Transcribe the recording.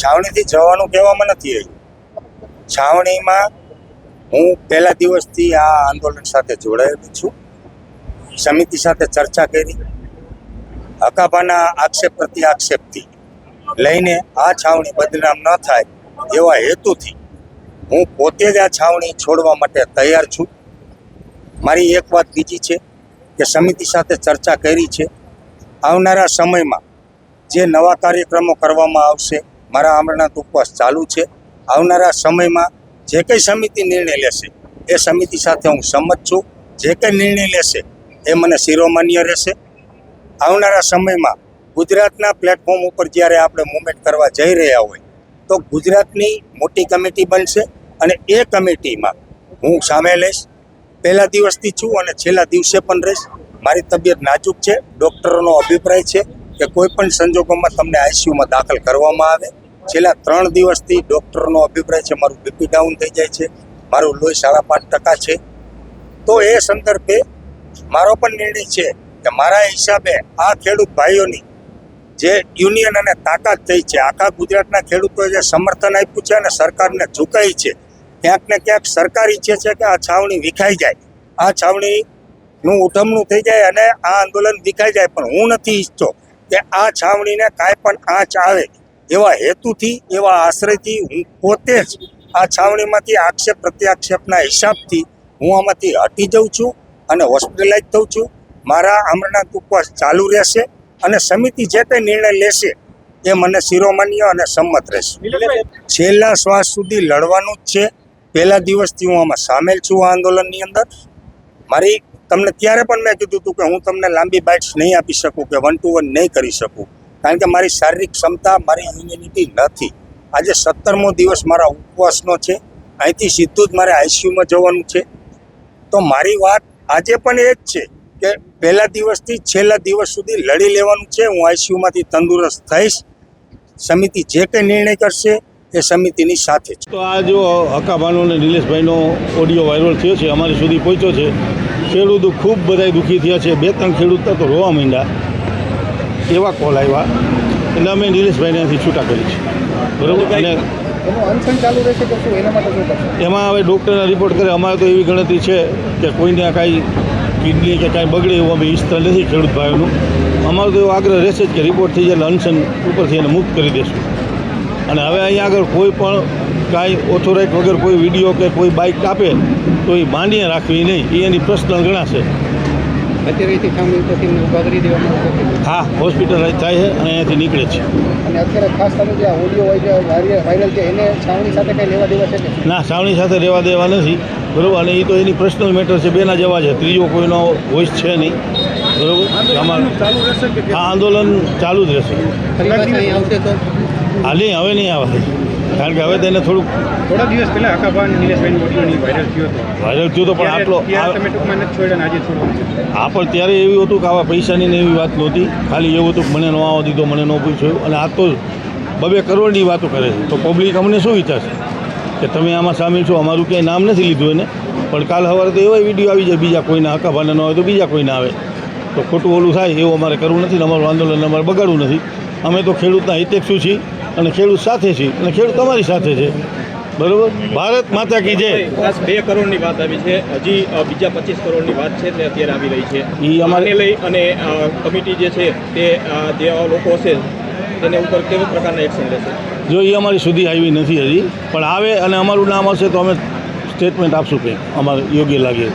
છાવણીથી જવાનું કહેવામાં નથી આવ્યું। છાવણીમાં હું પહેલા દિવસથી આ આંદોલન સાથે જોડાયેલો છું। સમિતિ સાથે ચર્ચા કરી, હકાભાના આક્ષેપ પ્રતિ આક્ષેપથી લઈને આ છાવણી બદનામ ન થાય એવા હેતુથી હું પોતે જ આ છાવણી છોડવા માટે તૈયાર છું। મારી એક વાત બીજી છે કે સમિતિ સાથે ચર્ચા કરી છે, આવનારા સમયમાં જે નવા કાર્યક્રમો કરવામાં આવશે, મારા અમરનાથ ઉપવાસ ચાલુ છે। આવનારા સમયમાં જે કંઈ સમિતિ નિર્ણય લેશે એ સમિતિ સાથે હું સંમત છું। જે કંઈ નિર્ણય લેશે એ મને શિરોમાન્ય રહેશે। આવનારા સમયમાં ગુજરાતના પ્લેટફોર્મ ઉપર જ્યારે આપણે મૂવમેન્ટ કરવા જઈ રહ્યા હોય તો ગુજરાતની મોટી કમિટી બનશે અને એ કમિટીમાં હું સામેલ રહીશ। પહેલા દિવસથી છું અને છેલ્લા દિવસે પણ રહીશ। મારી તબિયત નાજુક છે, ડૉક્ટરોનો અભિપ્રાય છે કે કોઈ પણ સંજોગોમાં તમને આઈસીયુમાં દાખલ કરવામાં આવે। છેલ્લા 3 દિવસથી ડૉક્ટરોનો અભિપ્રાય છે મારું બીપી ડાઉન થઈ જાય છે, મારું લોહી 5.5% છે। તો એ સંદર્ભે મારો પણ નિર્ણય છે કે મારા હિસાબે આ ખેડૂત ભાઈઓની જે યુનિયન અને તાકાત થઈ છે, આખા ગુજરાતના ખેડૂતોએ જે સમર્થન આપ્યું છે અને સરકારને ઝુકાઈ છે, ક્યાંક ને ક્યાંક સરકાર ઈચ્છે છે કે આ છાવણી વિખાઈ જાય, આ છાવણીનું ઉઠમણું થઈ જાય અને આ આંદોલન વિખાઈ જાય। પણ હું નથી ઈચ્છતો કે આ છાવણીને કાંઈ પણ આંચ આવે એવા હેતુથી, એવા આશ્રયથી હું પોતે જ આ છાવણીમાંથી આક્ષેપ પ્રત્યાક્ષેપના હિસાબથી હું આમાંથી હટી જાઉં છું અને હોસ્પિટલાઇઝ થઉં છું। મારા અમરનાથ ઉપવાસ ચાલુ રહેશે અને સમિતિ જે કંઈ નિર્ણય લેશે એ મને શિરોમાન્ય અને સંમત રહેશે। છેલ્લા શ્વાસ સુધી લડવાનું જ છે। પહેલા દિવસથી હું આમાં સામેલ છું આ આંદોલનની અંદર। મારી તમને ત્યારે પણ મેં કીધું હતું કે હું તમને લાંબી બાઇટ્સ નહીં આપી શકું કે 1 to 1 નહીં કરી શકું, કારણ કે મારી શારીરિક ક્ષમતા, મારી ઇમ્યુનિટી નથી। આજે 17મો દિવસ મારા ઉપવાસનો છે, અહીંથી સીધું જ મારે આઈસીયુમાં જવાનું છે। તો મારી વાત આજે પણ એ જ છે કે પહેલા દિવસથી છેલ્લા દિવસ સુધી લડી લેવાનું છે। હું આઈસીયુમાંથી તંદુરસ્ત થઈશ। સમિતિ જે કંઈ નિર્ણય કરશે એ સમિતિની સાથે છે। તો આ જો હકાભાનો અને નિલેશભાઈનો ઓડિયો વાયરલ થયો છે, અમારી સુધી પહોંચ્યો છે। ખેડૂતો ખૂબ બધા દુઃખી થયા છે, 2-3 ખેડૂત તો રોવા માંડ્યા, એવા કોલ આવ્યા એટલે અમે નિલેશભાઈને અહીંથી છૂટા કરી છે, બરાબર। અને એમાં હવે ડૉક્ટરના રિપોર્ટ કરે, અમારે તો એવી ગણતરી છે કે કોઈને કાંઈ કિડની કે કાંઈ બગડે એવું અમે ઈચ્છતા નથી ખેડૂત ભાઈઓનું। અમારો તો એવો આગ્રહ રહેશે જ કે રિપોર્ટ થઈ જાય એટલે અનશન ઉપરથી એને મુક્ત કરી દેશું। અને હવે અહીંયા આગળ કોઈ પણ કાંઈ ઓથોરાઇટ વગર કોઈ વિડીયો કે કોઈ બાઇક આપે તો એ માંડીને રાખવી નહીં, એ એની પર્સનલ ગણાશે। હા, હોસ્પિટલાઇઝ થાય છે અને અહીંયાથી નીકળે છે। અને અત્યારે ખાસ તમે જે ઓડિયો વાયરલ છે એને છાવણી સાથે કંઈ લેવા દેવા છે? ના, છાવણી સાથે લેવા દેવા નથી, બરાબર। અને એ તો એની પર્સનલ મેટર છે, બેના જવા છે, ત્રીજો કોઈનો વોઇસ છે નહીં, બરાબર। અમારું આ આંદોલન ચાલુ જ રહેશે। હા, નહીં, હવે નહીં આવે, કારણ કે હવે તેને થોડા દિવસ પહેલાં હકાભા નિલેશભાઈનો ઓડિયો વાયરલ થયો હતો પણ આટલો હા, પણ ત્યારે એવું હતું કે આવા પૈસાની ને એવી વાત નહોતી, ખાલી એવું હતું કે મને ન આવવા દીધો, મને ન પૂછ્યું। અને આ તો 2 કરોડની વાતો કરે છે, તો પબ્લિક અમને શું વિચારશે કે તમે આમાં સામેલ છો? અમારું ક્યાંય નામ નથી લીધું એને, પણ કાલ સવારે તો એવા વિડીયો આવી જાય બીજા કોઈના, હકાભાને ન હોય તો બીજા કોઈને આવે, તો ખોટું ઓલું થાય એવું અમારે કરવું નથી ને અમારું આંદોલન અમારે બગાડવું નથી। અમે તો ખેડૂતના હિતેક્ષુ છીએ અને ખેડૂત સાથે છીએ અને ખેડૂત અમારી સાથે છે, બરાબર। ભારત માતા કી જય। 2 કરોડની વાત આવી છે, હજી બીજા 25 કરોડની વાત છે તે અત્યારે આવી રહી છે। એ અમારે લઈ અને કમિટી જે છે તે જે લોકો છે તેને ઉપર કેવા પ્રકારના એક્શન લેશે? જો એ અમારી સુધી આવી નથી હજી, પણ આવે અને અમારું નામ હશે તો અમે સ્ટેટમેન્ટ આપશું કંઈક અમારે યોગ્ય લાગે।